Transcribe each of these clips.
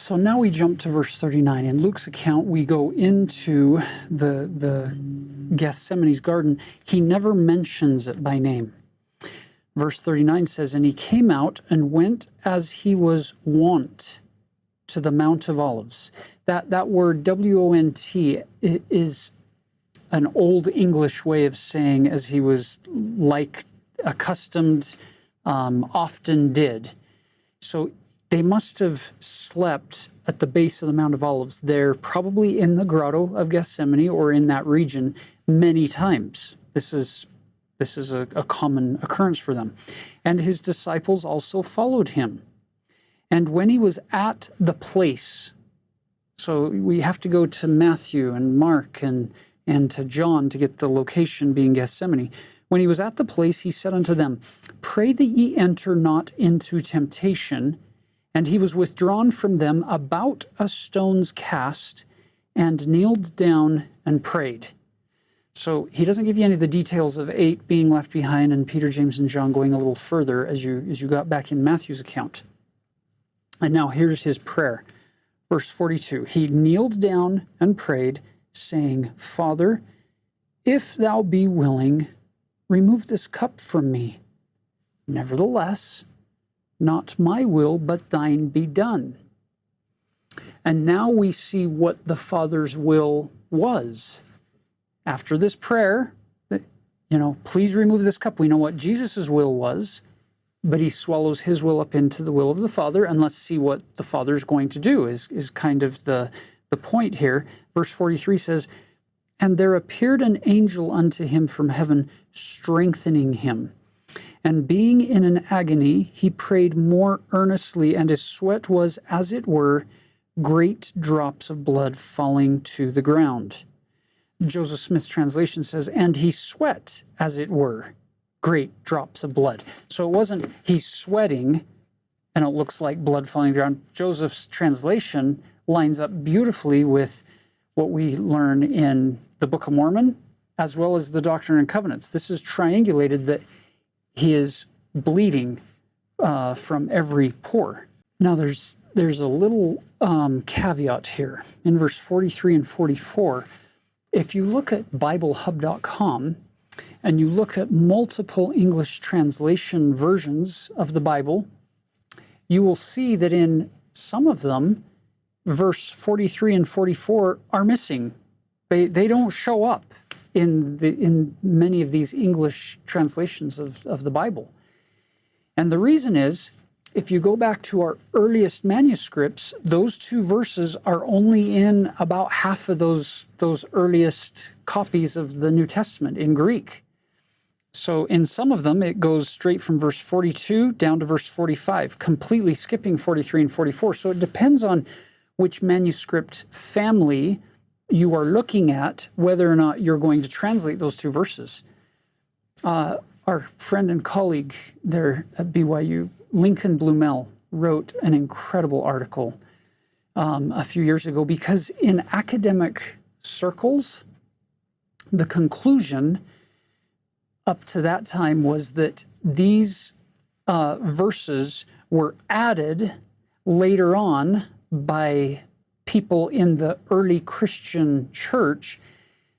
So now we jump to verse 39. In Luke's account, we go into the Gethsemane's garden. He never mentions it by name. Verse 39 says, "And he came out and went as he was wont to the Mount of Olives." That word W-O-N-T is an old English way of saying as he was like accustomed, often did. So they must have slept at the base of the Mount of Olives. They're probably in the grotto of Gethsemane or in that region many times. This is a common occurrence for them. And his disciples also followed him. And when he was at the place, so we have to go to Matthew and Mark and to John to get the location being Gethsemane. When he was at the place, he said unto them, "Pray that ye enter not into temptation." And he was withdrawn from them about a stone's cast, and kneeled down and prayed. So he doesn't give you any of the details of 8 being left behind and Peter, James, and John going a little further as you got back in Matthew's account. And now here's his prayer. Verse 42, "He kneeled down and prayed, saying, Father, if thou be willing, remove this cup from me. Nevertheless, not my will, but thine be done." And now we see what the Father's will was. After this prayer, please remove this cup. We know what Jesus' will was, but he swallows his will up into the will of the Father, and let's see what the Father's going to do is kind of the point here. Verse 43 says, "And there appeared an angel unto him from heaven, strengthening him. And being in an agony, he prayed more earnestly, and his sweat was, as it were, great drops of blood falling to the ground." Joseph Smith's translation says, "And he sweat, as it were, great drops of blood." So it wasn't he's sweating and it looks like blood falling down. Joseph's translation lines up beautifully with what we learn in the Book of Mormon, as well as the Doctrine and Covenants. This is triangulated that he is bleeding from every pore. Now there's a little caveat here. In verse 43 and 44, if you look at BibleHub.com and you look at multiple English translation versions of the Bible, you will see that in some of them, verse 43 and 44 are missing. They don't show up in many of these English translations of the Bible. And the reason is, if you go back to our earliest manuscripts, those two verses are only in about half of those earliest copies of the New Testament in Greek. So in some of them, it goes straight from verse 42 down to verse 45, completely skipping 43 and 44. So it depends on which manuscript family you are looking at, whether or not you're going to translate those two verses. Our friend and colleague there at BYU, Lincoln Blumel, wrote an incredible article a few years ago, because in academic circles, the conclusion up to that time was that these verses were added later on by people in the early Christian church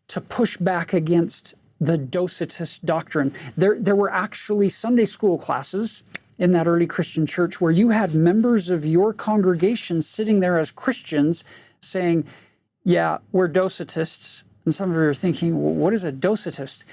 to push back against the Docetist doctrine. There were actually Sunday school classes in that early Christian church where you had members of your congregation sitting there as Christians saying, yeah, we're Docetists. And some of you are thinking, well, what is a Docetist?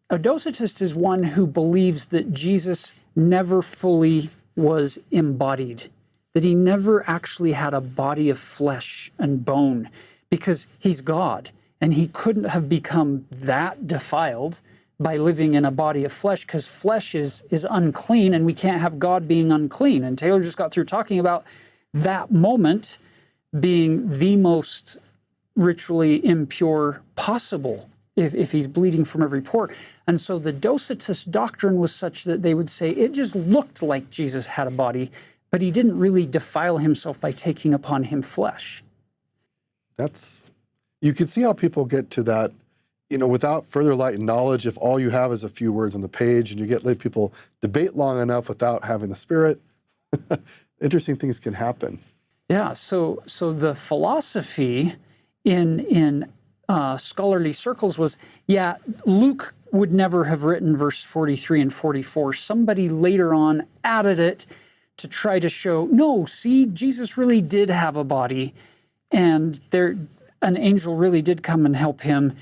A Docetist is one who believes that Jesus never fully was embodied, that he never actually had a body of flesh and bone, because he's God, and he couldn't have become that defiled by living in a body of flesh, because flesh is unclean, and we can't have God being unclean. And Taylor just got through talking about that moment being the most ritually impure possible if he's bleeding from every pore. And so the Docetist doctrine was such that they would say it just looked like Jesus had a body, but he didn't really defile himself by taking upon him flesh. You can see how people get to that, without further light and knowledge. If all you have is a few words on the page and you let people debate long enough without having the Spirit, interesting things can happen. Yeah, so the philosophy in scholarly circles was, yeah, Luke would never have written verse 43 and 44. Somebody later on added it to try to show, no, see, Jesus really did have a body, and an angel really did come and help him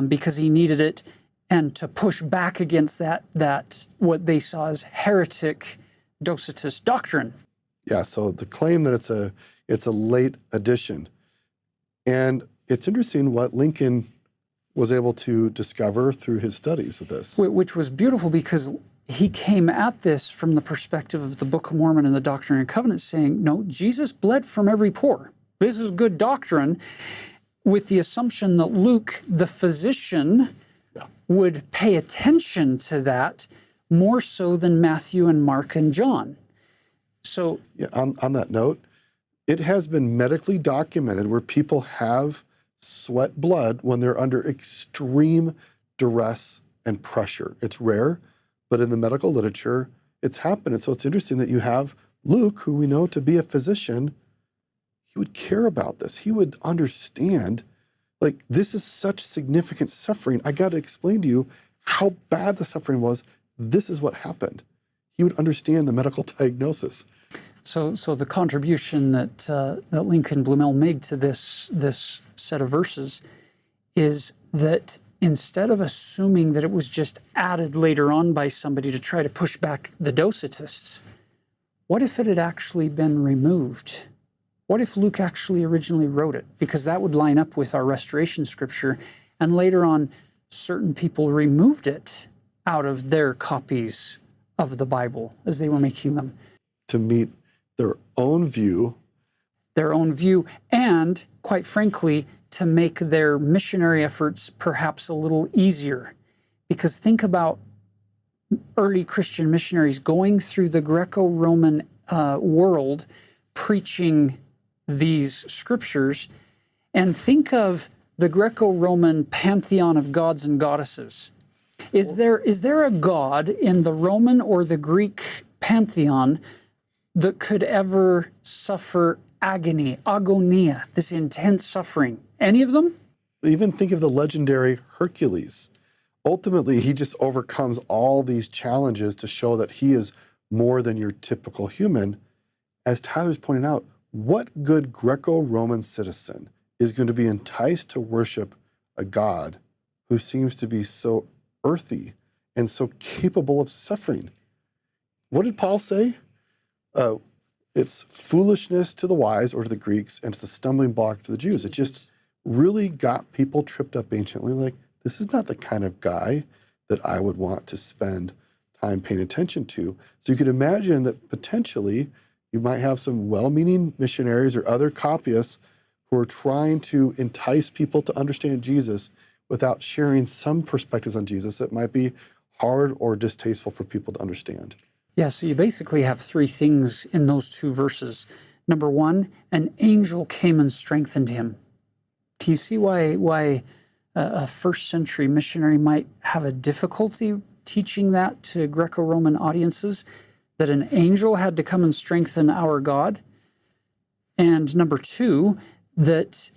because he needed it, and to push back against that what they saw as heretic Docetist doctrine. Yeah, so the claim that it's a late addition. And it's interesting what Lincoln was able to discover through his studies of this. Which was beautiful, because he came at this from the perspective of the Book of Mormon and the Doctrine and Covenants, saying, no, Jesus bled from every pore. This is good doctrine, with the assumption that Luke, the physician, would pay attention to that more so than Matthew and Mark and John. So, yeah, on that note, it has been medically documented where people have sweat blood when they're under extreme duress and pressure. It's rare, but in the medical literature, it's happened. And so it's interesting that you have Luke, who we know to be a physician. He would care about this. He would understand, like, this is such significant suffering. I got to explain to you how bad the suffering was. This is what happened. He would understand the medical diagnosis. So the contribution that Lincoln Blumel made to this set of verses is that instead of assuming that it was just added later on by somebody to try to push back the Docetists, what if it had actually been removed? What if Luke actually originally wrote it? Because that would line up with our restoration scripture, and later on, certain people removed it out of their copies of the Bible as they were making them. To meet their own view. And quite frankly, to make their missionary efforts perhaps a little easier. Because think about early Christian missionaries going through the Greco-Roman world preaching these scriptures, and think of the Greco-Roman pantheon of gods and goddesses. Is there a god in the Roman or the Greek pantheon that could ever suffer agony, agonia, this intense suffering? Any of them? Even think of the legendary Hercules. Ultimately, he just overcomes all these challenges to show that he is more than your typical human. As Tyler's pointing out, what good Greco-Roman citizen is going to be enticed to worship a god who seems to be so earthy and so capable of suffering? What did Paul say? It's foolishness to the wise, or to the Greeks, and it's a stumbling block to the Jews. It just really got people tripped up anciently, like, this is not the kind of guy that I would want to spend time paying attention to. So you could imagine that potentially you might have some well-meaning missionaries or other copyists who are trying to entice people to understand Jesus without sharing some perspectives on Jesus that might be hard or distasteful for people to understand. Yeah, so you basically have three things in those two verses. Number one, an angel came and strengthened him. Can you see why a first century missionary might have a difficulty teaching that to Greco-Roman audiences, that an angel had to come and strengthen our God? And number two, that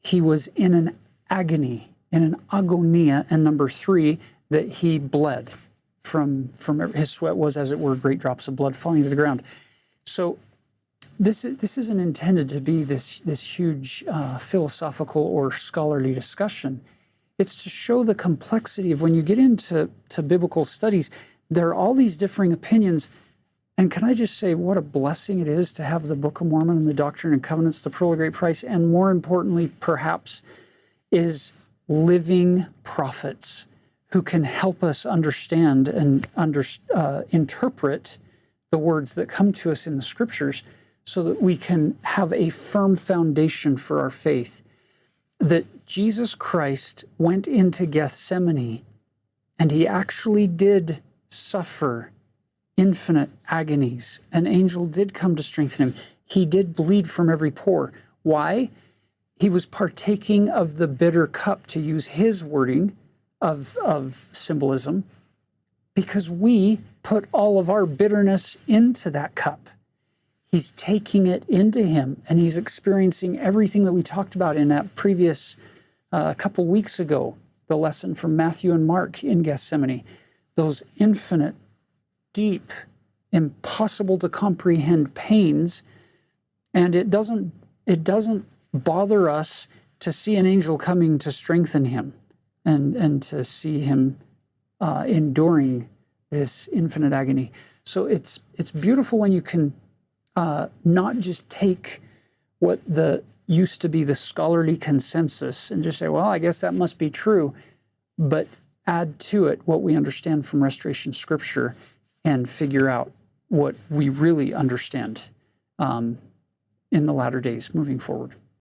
he was in an agony, in an agonia. And number three, that he bled. From his sweat was, as it were, great drops of blood falling to the ground. So this isn't intended to be this huge philosophical or scholarly discussion. It's to show the complexity of when you get into biblical studies, there are all these differing opinions. And can I just say what a blessing it is to have the Book of Mormon and the Doctrine and Covenants, the Pearl of Great Price, and more importantly, perhaps, is living prophets who can help us understand and interpret the words that come to us in the scriptures, so that we can have a firm foundation for our faith. That Jesus Christ went into Gethsemane, and he actually did suffer infinite agonies. An angel did come to strengthen him. He did bleed from every pore. Why? He was partaking of the bitter cup, to use his wording of symbolism, because we put all of our bitterness into that cup. He's taking it into him, and he's experiencing everything that we talked about in that previous couple weeks ago, the lesson from Matthew and Mark in Gethsemane. Those infinite, deep, impossible to comprehend pains, and it doesn't bother us to see an angel coming to strengthen him and to see him enduring this infinite agony. So it's beautiful when you can not just take what used to be the scholarly consensus and just say, well, I guess that must be true, but add to it what we understand from Restoration Scripture and figure out what we really understand in the latter days moving forward.